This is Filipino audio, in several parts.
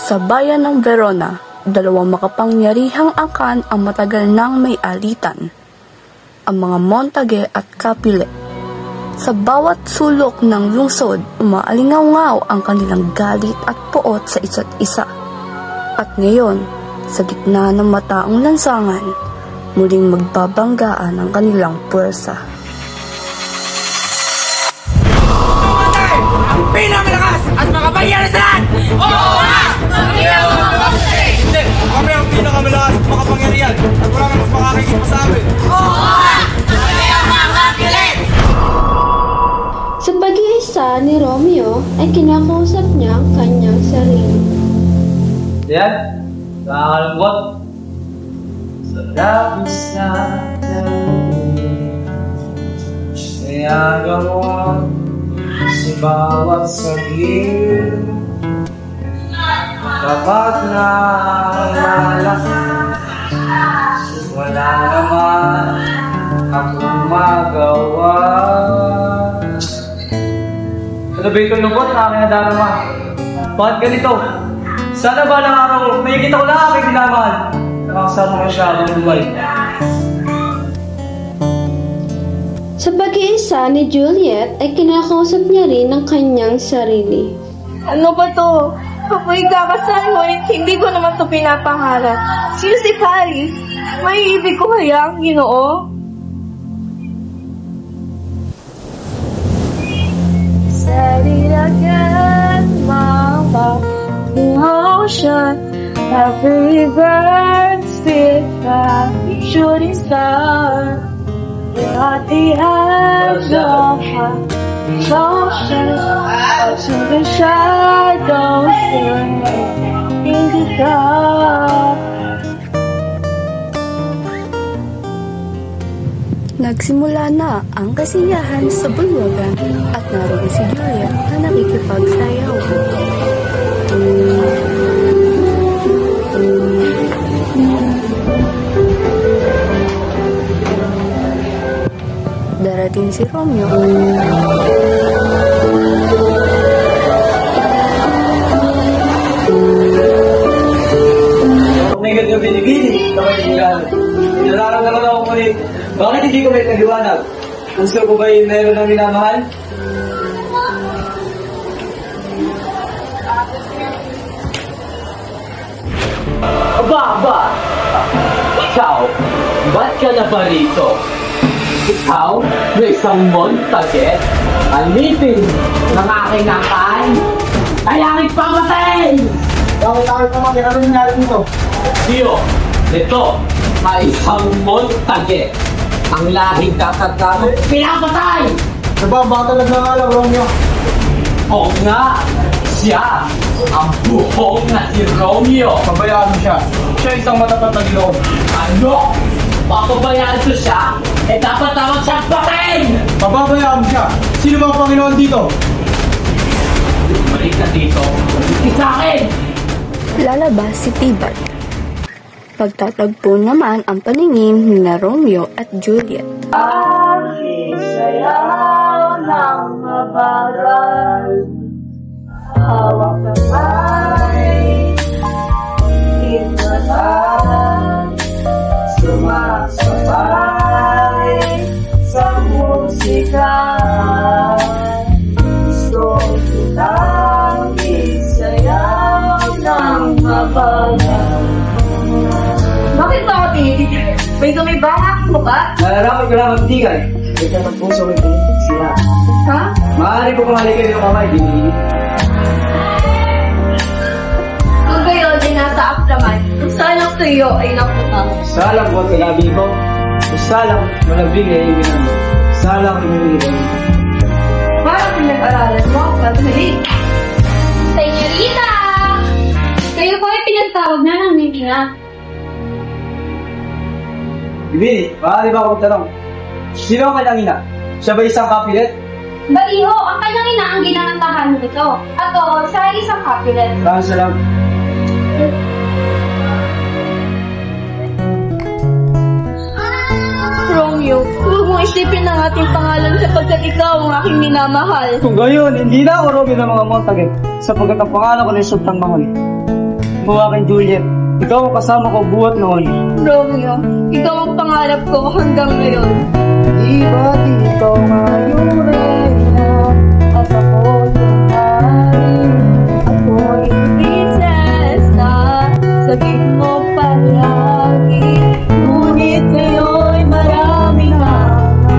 Sa bayan ng Verona, dalawang makapangyarihang angkan ang matagal nang may alitan, ang mga Montague at Capulet. Sa bawat sulok ng lungsod, umaalingaw-ngaw ang kanilang galit at puot sa isa't isa. At ngayon, sa gitna ng mataong lansangan, muling magbabanggaan ang kanilang puwersa. Ang pinakamalakas at makapangyari sa lahat! Oo nga! Hindi! Kami ang pinakamalakas at makapangyarihan at wala nang mas makakikip pa sa amin! Oo nga! Kami ang mga Capulet! Sa pag-iisa ni Romeo ay kinakausap niya ang kanyang sarili. Yan, nakakalungkot. Sa labis na niyagawa si bawat saging kapag nalalaki wala naman akong magawa. Ano ba itong lungkot na aking nadarama? Bakit ganito? Sana ba ng araw makikita ko na aking minamahal? Nakasama ko siya ang buhay. Sa pag-iisa ni Juliet ay kinakausap niya rin ang kanyang sarili. Ano ba to? Ako'y kakasal ngunit hindi ko naman to pinapangarap. Sino si Paris? May ibig ko kaya ang Ginoo? Said it again, mama. Ocean, every bird spit a shooting star. We're at the edge of the ocean, to the shadows in the dark. Nagsimula na ang kasiyahan sa bulwagan at naroon si Juliet na nakikipagsayaw. Darating si Romeo. Umigat ka binibili, kapag tinggal. Nararamdaman ako muli. Bakit hindi ko may naliwanag? Gusto ko ba yung meron ng minamahal? Aba! Ikaw, ba't ka na ba rito? Ikaw, na isang Montague, alipin ng aking angkan, kaya ipamatay! Bakit tayo naman ano nangyari dito? Tiyo, ito, ay isang Montague, ang lahing kakatano, pinapatay! Diba, bata lang nga lang, Romeo. Oo nga, siya, ang buhong na si Romeo. Pabayaan mo siya. Siya isang matapat na Ginoo. Ano? Papabayaan ko siya? Dapat tawag siyang patayin! Pababayaan mo siya. Sino ba ang Panginoon dito? Balik ka dito. Balik sa akin! Lalabas si Tibag. Pagtatagpo naman ang paningin ni Romeo at Juliet. Aking sayaw ng mabagal, hawak kamay, hinatan, sumasabay sa musika. Gusto kitang isayaw ng mabagal. Bakit ba ako tinitigil? May gumibara akong mukha? Nalalaman ko lang ang tigay. May katagpuso ko yung sila. Ha? Maaari ko kumalikin yung kamay, binili. Kung gayon ay nasa aplaman, kung salang sa iyo ay nakutang. Salang ko sa labi ko. Salang malabing ay ibinang mo. Salang inilihan. Parang pinag-aralan mo, Patrick. Senyorita! Kayo po ay pinagtawag na ng Nina. Bibili, maaari ba akong tanong? Sino ang kanyang ina? Siya ba isang Capulet? Baliho, ang kanyang ina ang ginangantahan nito. At oo, siya ay isang Capulet. Maraming salamat. Romeo, huwag mong isipin ang ating pangalan sapagkat ikaw ang aking minamahal. Kung gayon, hindi na ako Romeo ng mga Montague sapagkat ang pangalan ko na yung Sultan Mahal. mo aking Juliet. Ikaw ang kasama ko buhat noon. Romeo, ikaw ang pangarap ko hanggang ngayon. Di ba't ikaw ngayon reyna at ako yung hari? Ako'y prinsesa, sabihin mo palagi. Ngunit ngayon'y marami na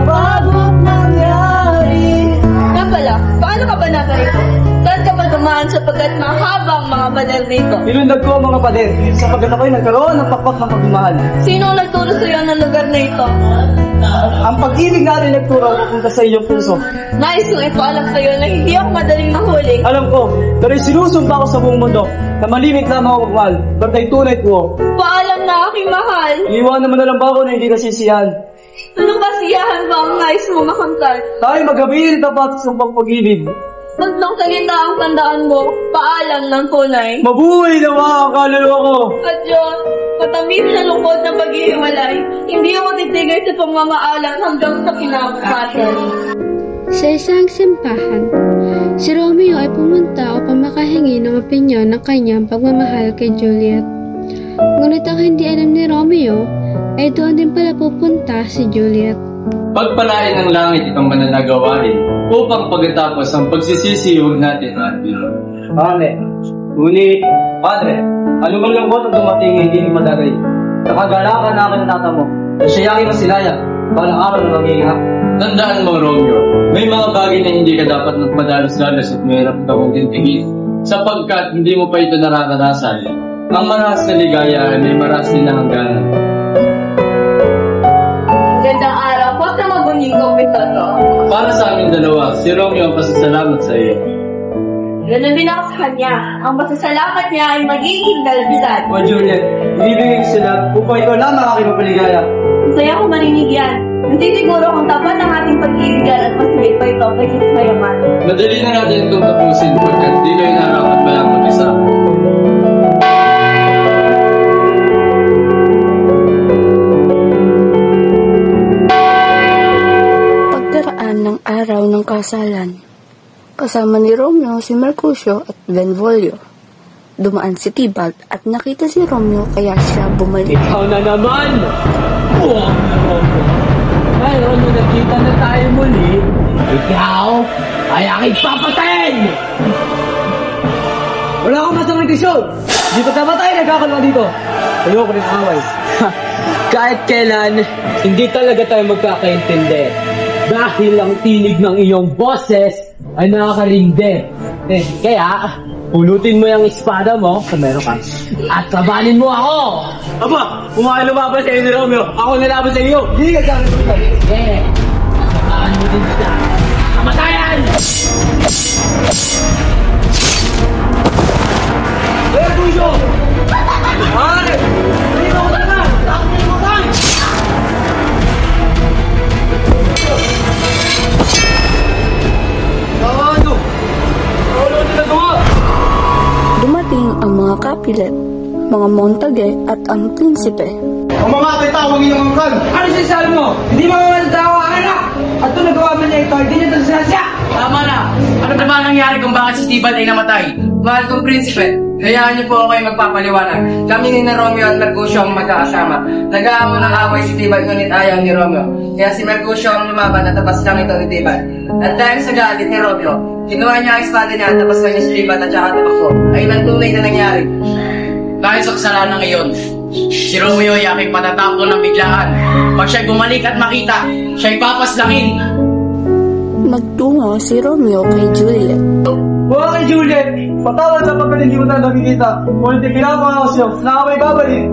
bagong nangyari. Nga pala, paano ka ba nakarito? Saan ka ba dumaan sapagkat mahabang mga pader dito? Nilundag ko ang mga pader sapagkat ako'y nagkaroon ng pakpak ng pagmamahal. Sino ang nagturo sa iyo ng lugar na ito? Ang pag-ibig natin nagturo pupunta sa iyong puso. Nais kong ipaalam sa iyo na hindi ako madaling mahuli. Alam ko, pero sinusumpa ko sa buong mundo na malimit lamang ako magmahal. Bantay tunay ko. Paalam na aking mahal. Iiwanan mo na lang ba ako na hindi nasisiyahan? Anong kasiyahan ba ang nais mo makamtan? Tayo magabihin tapat sa pag-ibig. Tatlong salita ang tandaan mo. Paalam ng tunay. Mabuhay nawa ang kaluluwa ko. At Diyos, matamis na lungkot ng paghihiwalay. Hindi ako titigil sa pagmamaalam hanggang sa kinabukasan. Sa isang simbahan, si Romeo ay pumunta upang makahingi ng opinyon ng kanyang pagmamahal kay Juliet. Ngunit ang hindi alam ni Romeo ay doon din pala pupunta si Juliet. Pagpalain ng langit itong mananagawain upang pagkatapos ang pagsisisiwag natin at biro. Padre, ngunit, Padre, ano man lungkot ang dumating hindi madagay. Nakagalakan na akin ang tata mo. Nasiyangin mo sinayang, balang araw na maghihinga. Tandaan mo, Romeo, may mga bagay na hindi ka dapat magmadalos-dalos at mahirap kang tintigin sapagkat hindi mo pa ito nararanasan. Ang marahas na ligaya ay may marahas din na hangganan. Gandang araw po sa mabuning kompetoto. Para sa amin dalawa, si Romeo ang pasasalamat sa iyo. Ganon din ako sa kanya. Ang masasalamat niya ay magiging dalabisan. O Juliet, ibibigay ko sila upang ikaw lamang aking mapaligaya. Masaya ko marinig yan. Nasisiguro kung tapat ang ating pag-ibigan at masibig pa ito kay Jesus Mayaman. Madali na natin itong tapusin pagkat di kayo narapat ba ang mag-isa. Pagdaraan ng araw ng kasalan, kasama ni Romeo si Mercutio at Benvolio. Dumaan si Tybalt at nakita si Romeo kaya siya bumalik. Ikaw na naman! Buwang na Romeo. Ngayon nung nakita na tayo muli, ikaw ay aking papatayin! Wala akong masamang intensyon! Di pa tama tayo nagkakalwa dito. Ayoko rin ang away. Kahit kailan, hindi talaga tayo magkakaintindi. Dahil ang tinig ng iyong boses ay nakakarindi. Kaya, pulutin mo yung espada mo kung meron ka. At labanin mo ako! Aba, kumain lumaban sa iyo ni Romeo. Ako nilaban sa iyo. Hindi ka gano'n ito. Sige, samahan mo din siya. Kamatayan! Mercutio! Pare! Hindi mo ko talaga! Bakit hindi mo tayo? Ano? Ano ginagawa? Dumating ang mga kapilet, mga Montague at ang prinsipe. Ang mga tawag inyong angkan! Ano sinasabi mo? Hindi mo matatawa, anak! At kung nagawa mo niya ito, hindi niya ito sinasya! Tama na. Ano ba nangyari kung bakit si Tybalt ay namatay? Mahal kong prinsipe, hayaan niyo po ako kayo magpapaliwanag. Kami ni na Romeo at Mercutio ang magkakasama. Nag-aamo ng away si Tybalt ngunit ayaw ni Romeo. Kaya si Mercutio ang lumaban at tapas lang ito ni Tybalt. At dahil sa galit ni Romeo, kinuha niya ang espada niya at tapas lang niya si Tybalt at saka tapas ko. Ayun ang tunay na nangyari. Dahil sa kasalanan iyon, si Romeo ay aking patatapon ng biglaan. Pag siya'y bumalik at makita, siya'y papaslangin. Nagtungo si Romeo kay Juliet. Buha kay Juliet! Patawad sa pagkaling hindi mo tayo nakikita. Ngunit pinapangako siya na ako may babalik.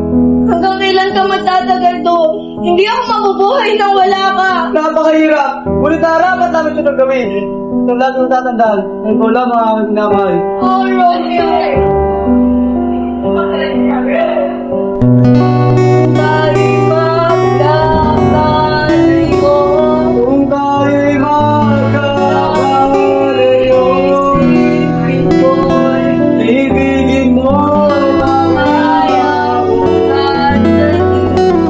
Hanggang kailan ka magtatagal doon? Hindi ako mabubuhay nang wala ka. Napakahirap! Ngunit harapat namin ito ng gawin. Ito lahat ng tatandaan. Ang ikaw lamang ang aking minamahal. Oh, Romeo! Tayo'y magkakalayo. Kung tayo'y magkakalayo, Isipin ko'y ibigin mo kaya mo sandali.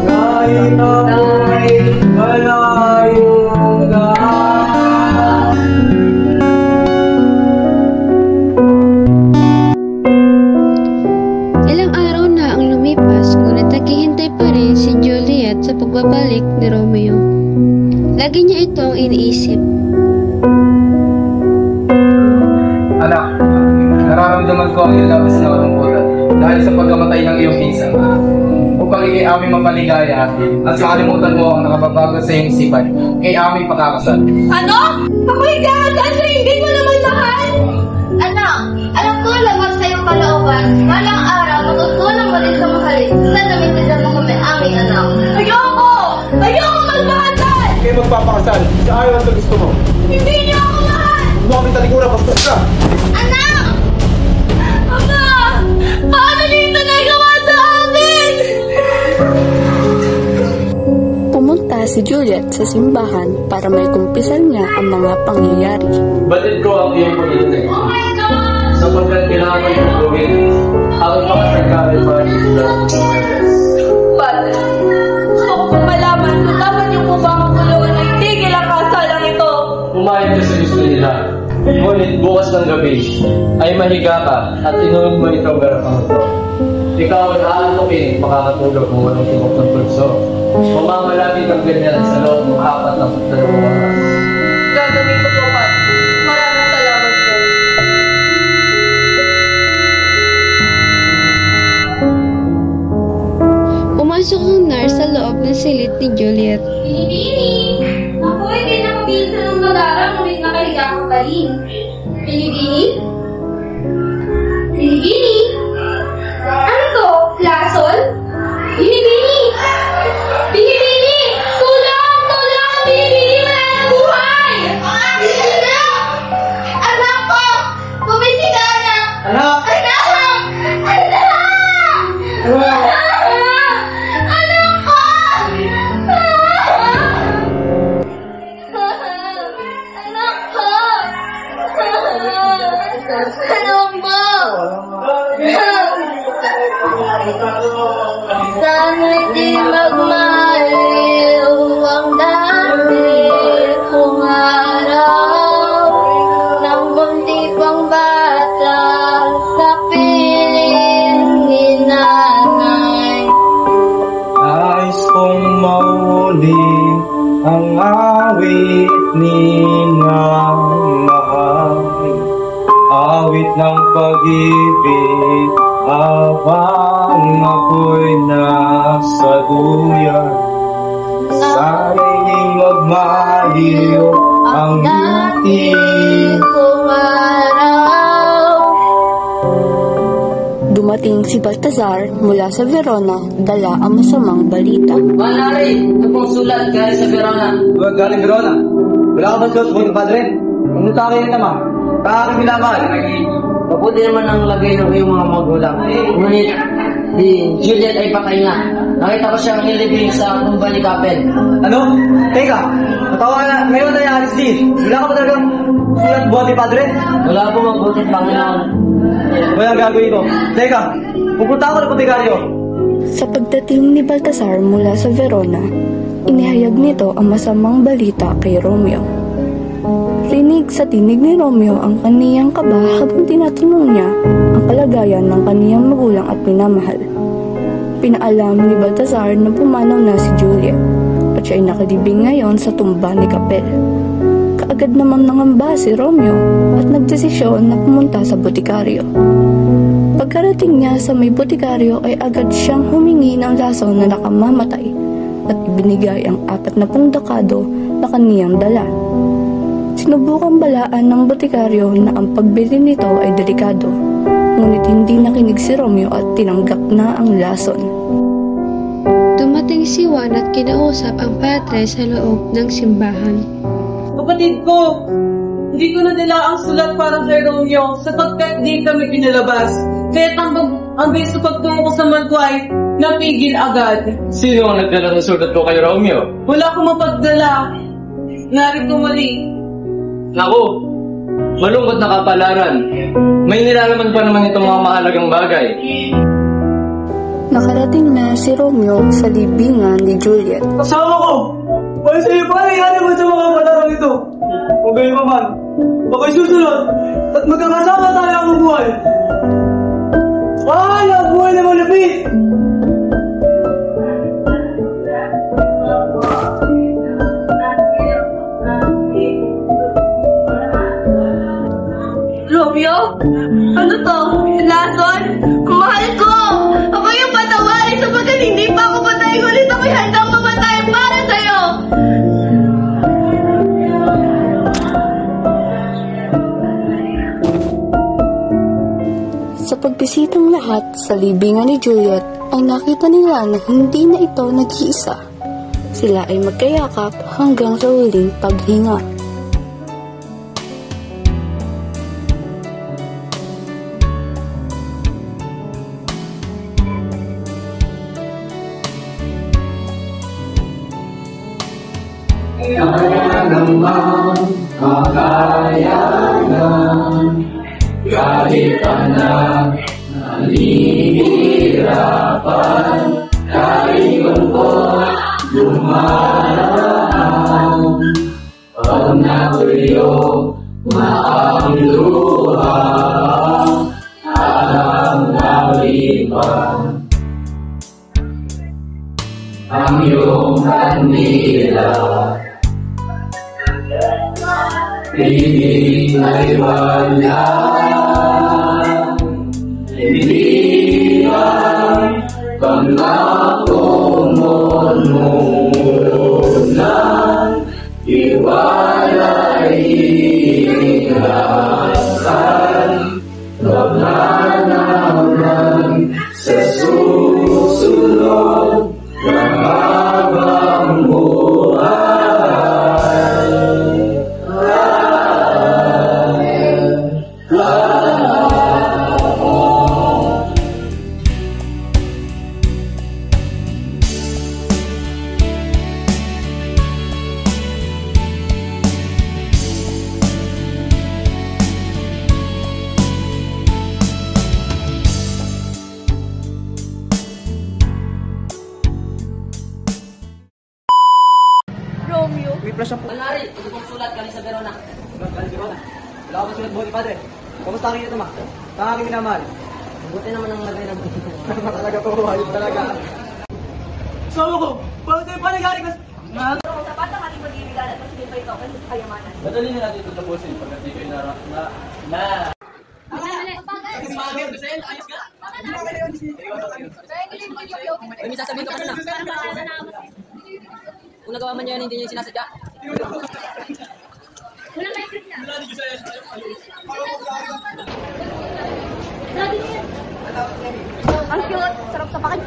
kahit ako'y malayo na. ganito ang iniisip. Anak, nararamdaman ko ang iyong labis na kalungkutan dahil sa pagkamatay ng iyong pinsan. Upang ikay aming mapaligaya at makalimutan mo ang nakababago sa iyong isipan, kay aming pagkakasal. Ano? Ako'y kakasal sa hindi mo naman mahal? Anak, alam ko labag sa iyong kalooban. Balang araw, matutunan mo din sa mahalin. Sa namintisan mo kami aming anak. Ayoko! Ayoko magpakasal! Kayo magpapakasal. Sa ayaw ang gusto mo. Hindi niyo ako mahal! Huwag mo kami talikuran, bastos ka! Anak! Ama! Paano dito nagawa sa amin? Pumunta si Juliet sa simbahan para may kumpisan niya ang mga pangyayari. Batid ko ang iyong pag-ibig. Oh my God! Sapagkat kailangan yung gawin ang pakasagkari pa nila. But, gusto ko pong malaman kung dapat yung mukha ang kulungan ay tigil ang kasalang ito. Pumayag ka sa gusto nila. Ngunit bukas ng gabi ay mahiga ka at inumin mo itong garapang ito. Ikaw ay aantukin makakatulog kung walang tibok ng pulso. Mamamalapit ang ganyan sa loob ng 4 na 2 oras. Gagawin ko po, Pat. Maraming salamat po. Pumasok ang nurse sa loob ng silid ni Juliet. Binibini! Ako ay di nakapilsa ng madarang ngunit nakahiga kang balin. Binibini? Binibini? Ano to? Flasol? Binibini! Binibini! Tulong! Tulong! Binibini! Wala na buhay! Anak! Anak ko! Bumisig ka, anak! Anak! Anak! Anak! Anak! Anak ko! Anak ko! Anak mo! Sana'y di magmaliw ang dati kong araw ng munti pang bata sa piling ni nanay. Nais kong mahuli ang awit ni mahal. Awit ng pag-ibig habang ako'y nasa duyan. Sana'y magmaliw ang ngiti. Kung araw. Dumating si Baltazar mula sa Verona, dala ang masamang balita. Manari, ito pong sulat galing sa Verona. Huwag galing Verona. Wala ka ba suot mo, Padre? Pumunta kayo naman. Kaaking minamahal. Mabuti naman ang lagay ng iyong mga magulang. Ngunit, si Juliet ay patay na. Nakita ko siyang nilibing sa tumba ni Capel. Ano? Teka, natawa na. Ngayon na yung Alice D. Wala ka ba talagang sulat buhat ni Padre? Wala po mabuti, Panginoon. Wala ang gagawin ko. Teka, pupunta ako ng Boticario. Sa pagdating ni Baltasar mula sa Verona, inihayag nito ang masamang balita kay Romeo. Rinig sa tinig ni Romeo ang kaniyang kaba habang tinatanong niya ang kalagayan ng kaniyang magulang at minamahal. Pinaalam ni Baltasar na pumanaw na si Juliet at siya ay nakadibing ngayon sa tumba ni Capel. Kaagad namang nangamba si Romeo at nagdesisyon na pumunta sa botikaryo. Pagkarating niya sa may botikaryo ay agad siyang humingi ng laso na nakamamatay at ibinigay ang 40 dakado na kaniyang dala. Sinubukang balaan ng botikaryo na ang pagbili nito ay delikado, ngunit hindi nakinig si Romeo at tinanggap na ang lason. Dumating si Juan at kinausap ang padre sa loob ng simbahan. Kapatid ko, hindi ko nadala ang sulat para kay Romeo sapagkat di kami pinalabas. Kaya't ang bilis sa pagtungo ko sa Magway, napigil agad. Sino ang nagdala ng sulat ko kay Romeo? Wala akong mapagdala. Narito mali. Naku, malungkot na kapalaran. May nilalaman pa naman itong mga mahalagang bagay. Nakarating na si Romeo sa libingan ni Juliet. Kasama ko! Wala sa'yo pa nangyari mo sa mga palarang ito. Kung gayon pa man, ako'y susunod at magkakasama tayo ang buhay. Ay, ang buhay na malapit! to? Lason? Mahal ko! Ako yung patawarin sapagkat hindi pa ako patay, ngunit ako'y handang mamatay para sa'yo! Sa pagbisitang lahat sa libingan ni Juliet, ay nakita nila na hindi na ito nag-iisa. Sila ay magkayakap hanggang sa huling paghinga. Kahit anak nahihirapan, kahit lungkot dumaraan, pag nakuyo maang luha, alam nalipan ang iyong kanila. Hindi ay wala, hindi ay pangako mo nang iwalay ingatan, pagmanawan sa susunod na habang buhay. May flash up po. Manari, ito pong sulat galing sa Verona. Galing Verona. Wala ako sulat buhay, Padre. Kamusta ang ito, ma? Sa aking minamahal. Buti naman ang lagay ng buti. Talaga po, ayun talaga. Sama ko! Bakit sa'yo panigari ka? Sapat ang ating pag-ibigan at masigil pa ito kasi sa kayamanan. Madali na natin ito tapusin pagkat di kayo May sasabihin ka pa na. Kung nagawa man yan, hindi niya sinasadya. Ang cute! Sarap sa pakin.